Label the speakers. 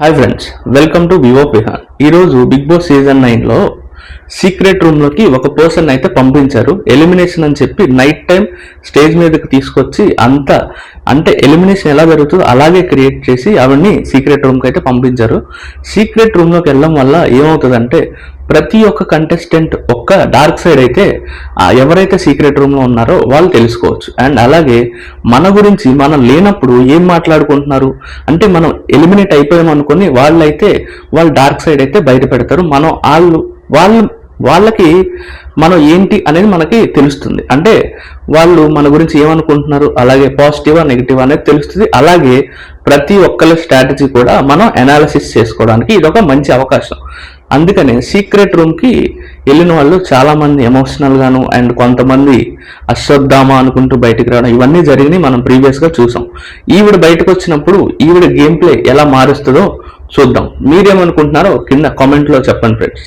Speaker 1: Hi friends, welcome to వివో పిహాన్. ఈరోజు బిగ్ బాస్ సీజన్ 9లో సీక్రెట్ రూమ్లోకి ఒక పర్సన్ అయితే పంపించారు. ఎలిమినేషన్ అని చెప్పి నైట్ టైం స్టేజ్ మీదకి తీసుకొచ్చి అంటే ఎలిమినేషన్ ఎలా జరుగుతుందో అలాగే క్రియేట్ చేసి అవన్నీ సీక్రెట్ రూమ్కి అయితే పంపించారు. సీక్రెట్ రూమ్లోకి వెళ్ళడం వల్ల ఏమవుతుందంటే ప్రతి ఒక్క కంటెస్టెంట్ ఒక్క డార్క్ సైడ్ అయితే ఎవరైతే సీక్రెట్ రూమ్లో ఉన్నారో వాళ్ళు తెలుసుకోవచ్చు. అండ్ అలాగే మన గురించి మనం లేనప్పుడు ఏం మాట్లాడుకుంటున్నారు అంటే మనం ఎలిమినేట్ అయిపోయాం అనుకుని వాళ్ళు డార్క్ సైడ్ అయితే బయట పెడతారు. మనం వాళ్ళకి మనం ఏంటి అనేది మనకి తెలుస్తుంది. అంటే వాళ్ళు మన గురించి ఏమనుకుంటున్నారు, అలాగే పాజిటివా నెగిటివ్ అనేది తెలుస్తుంది. అలాగే ప్రతి ఒక్కరి స్ట్రాటజీ కూడా మనం అనాలిసిస్ చేసుకోవడానికి ఇది ఒక మంచి అవకాశం. అందుకనే సీక్రెట్ రూమ్కి వెళ్ళిన వాళ్ళు చాలా మంది ఎమోషనల్ గాను అండ్ కొంతమంది అశ్రద్ధామా అనుకుంటూ బయటకు రావడం ఇవన్నీ జరిగినాయి. మనం ప్రీవియస్గా చూసాం. ఈవిడ బయటకు వచ్చినప్పుడు ఈవిడ గేమ్ ప్లే ఎలా మారుస్తుందో చూద్దాం. మీరేమనుకుంటున్నారో కింద కామెంట్లో చెప్పండి ఫ్రెండ్స్.